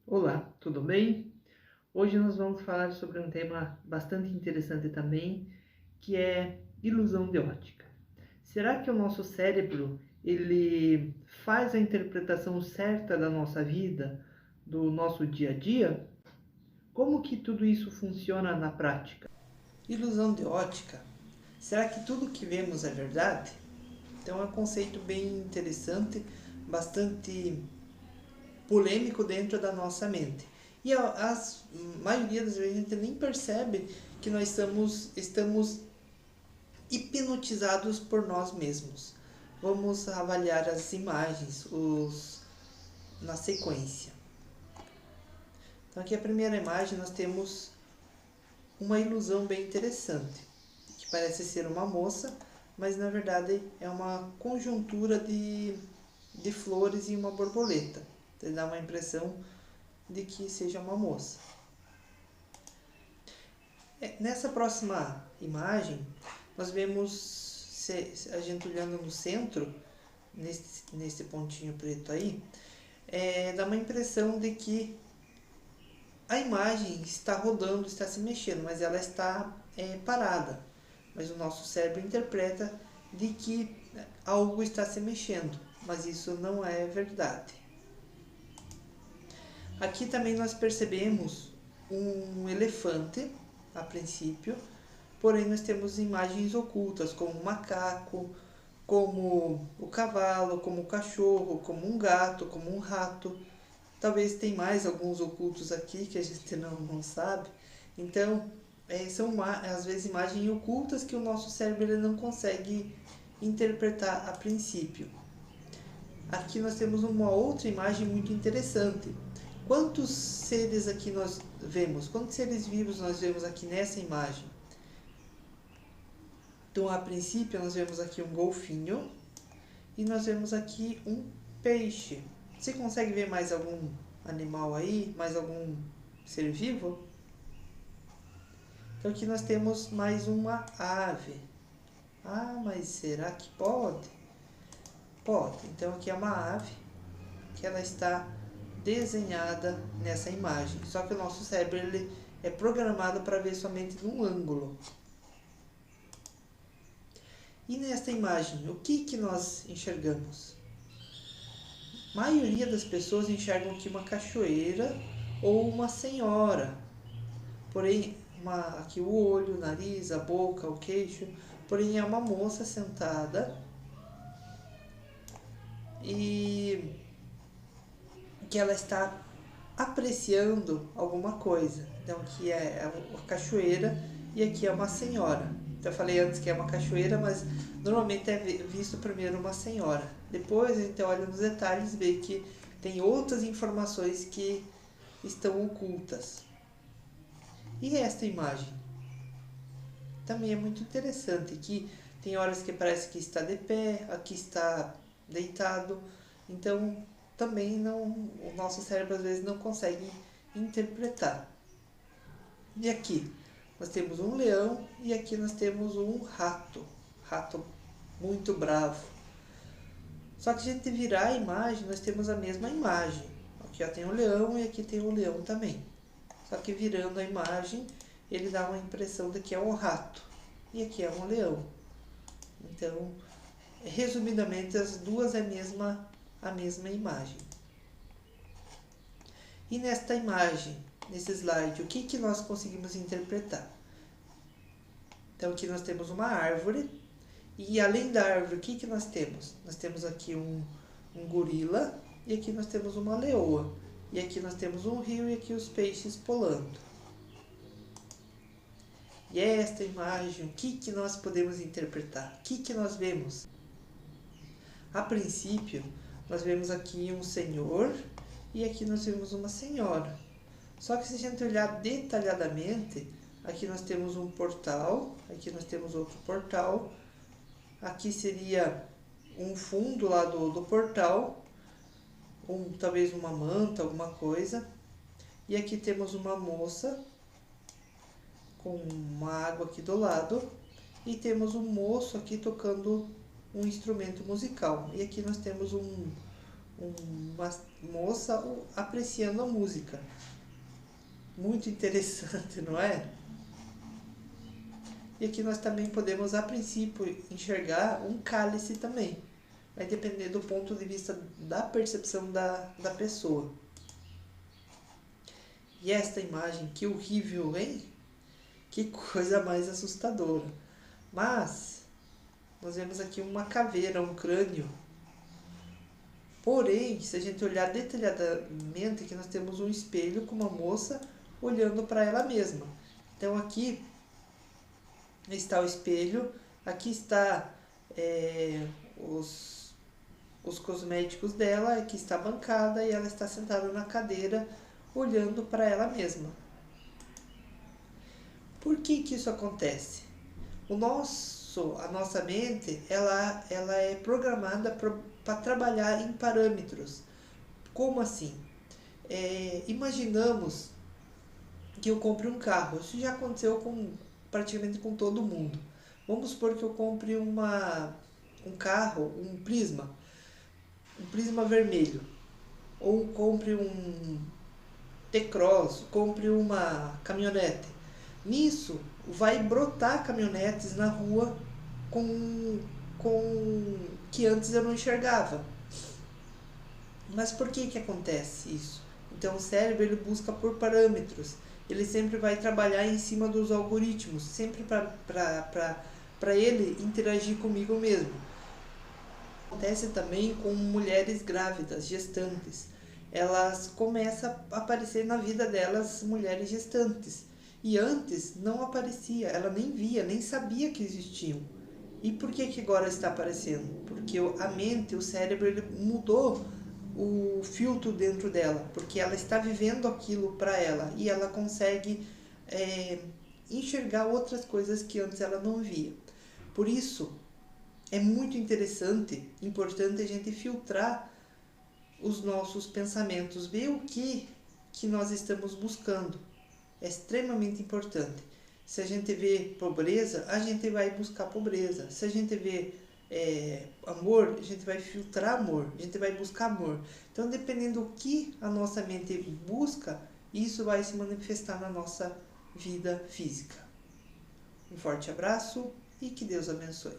Olá, tudo bem? Hoje nós vamos falar sobre um tema bastante interessante também, que é ilusão de ótica. Será que o nosso cérebro ele faz a interpretação certa da nossa vida, do nosso dia a dia? Como que tudo isso funciona na prática? Ilusão de ótica. Será que tudo que vemos é verdade? Então é um conceito bem interessante, bastante polêmico dentro da nossa mente. E a maioria das vezes a gente nem percebe que nós estamos hipnotizados por nós mesmos. Vamos avaliar as imagens na sequência. Então aqui a primeira imagem nós temos uma ilusão bem interessante, que parece ser uma moça, mas na verdade é uma conjuntura de flores e uma borboleta. Então, dá uma impressão de que seja uma moça. Nessa próxima imagem, nós vemos a gente olhando no centro, nesse pontinho preto aí, dá uma impressão de que a imagem está rodando, está se mexendo, mas ela está parada. Mas o nosso cérebro interpreta de que algo está se mexendo, mas isso não é verdade. Aqui também nós percebemos um elefante, a princípio, porém nós temos imagens ocultas, como o macaco, como o cavalo, como o cachorro, como um gato, como um rato. Talvez tem mais alguns ocultos aqui que a gente não sabe. Então, são às vezes imagens ocultas que o nosso cérebro ele não consegue interpretar a princípio. Aqui nós temos uma outra imagem muito interessante. Quantos seres aqui nós vemos? Quantos seres vivos nós vemos aqui nessa imagem? Então, a princípio, nós vemos aqui um golfinho e nós vemos aqui um peixe. Você consegue ver mais algum animal aí? Mais algum ser vivo? Então, aqui nós temos mais uma ave. Ah, mas será que pode? Pode. Então, aqui é uma ave que ela está desenhada nessa imagem. Só que o nosso cérebro ele é programado para ver somente num ângulo. E nesta imagem, o que nós enxergamos? A maioria das pessoas enxergam aqui uma cachoeira ou uma senhora. Porém, aqui o olho, o nariz, a boca, o queixo. Porém, é uma moça sentada e que ela está apreciando alguma coisa. Então aqui é a cachoeira e aqui é uma senhora. Então eu falei antes que é uma cachoeira, mas normalmente é visto primeiro uma senhora. Depois a gente olha nos detalhes e vê que tem outras informações que estão ocultas. E esta imagem? Também é muito interessante, que tem horas que parece que está de pé, aqui está deitado. Então também o nosso cérebro às vezes não consegue interpretar. E aqui nós temos um leão e aqui nós temos um rato muito bravo. Só que se a gente virar a imagem, nós temos a mesma imagem. Aqui ó, tem o leão e aqui tem o leão também. Só que virando a imagem, ele dá uma impressão de que é um rato e aqui é um leão. Então, resumidamente, as duas é a mesma imagem. E nesta imagem, nesse slide, o que nós conseguimos interpretar? Então aqui nós temos uma árvore e além da árvore, o que nós temos? Nós temos aqui um gorila e aqui nós temos uma leoa. E aqui nós temos um rio e aqui os peixes pulando. E esta imagem, o que nós podemos interpretar? O que nós vemos? A princípio, nós vemos aqui um senhor e aqui nós vemos uma senhora. Só que se a gente olhar detalhadamente, aqui nós temos um portal, aqui nós temos outro portal, aqui seria um fundo lá do portal, talvez uma manta, alguma coisa, e aqui temos uma moça com uma água aqui do lado, e temos um moço aqui tocando um instrumento musical, e aqui nós temos uma moça apreciando a música. Muito interessante, não é? E aqui nós também podemos, a princípio, enxergar um cálice também. Vai depender do ponto de vista da percepção da pessoa. E esta imagem, que horrível, hein? Que coisa mais assustadora. Mas, nós vemos aqui uma caveira, um crânio. Porém, se a gente olhar detalhadamente, aqui nós temos um espelho com uma moça olhando para ela mesma. Então aqui está o espelho, aqui está os cosméticos dela, aqui está a bancada e ela está sentada na cadeira olhando para ela mesma. Por que isso acontece? A nossa mente, ela é programada para trabalhar em parâmetros. Como assim? Imaginamos que eu compre um carro. Isso já aconteceu praticamente com todo mundo. Vamos supor que eu compre um carro, um Prisma vermelho. Ou compre um T-Cross, compre uma caminhonete. Nisso, vai brotar caminhonetes na rua com que antes eu não enxergava. Mas por que acontece isso? Então o cérebro ele busca por parâmetros. Ele sempre vai trabalhar em cima dos algoritmos, sempre para ele interagir comigo mesmo. Acontece também com mulheres grávidas, gestantes. Elas começam a aparecer na vida delas mulheres gestantes. E antes não aparecia, ela nem via, nem sabia que existiam. E por que agora está aparecendo? Porque a mente, o cérebro, ele mudou o filtro dentro dela, porque ela está vivendo aquilo para ela e ela consegue enxergar outras coisas que antes ela não via. Por isso, é muito importante a gente filtrar os nossos pensamentos, ver o que nós estamos buscando. É extremamente importante. Se a gente vê pobreza, a gente vai buscar pobreza. Se a gente vê amor, a gente vai filtrar amor, a gente vai buscar amor. Então, dependendo do que a nossa mente busca, isso vai se manifestar na nossa vida física. Um forte abraço e que Deus abençoe.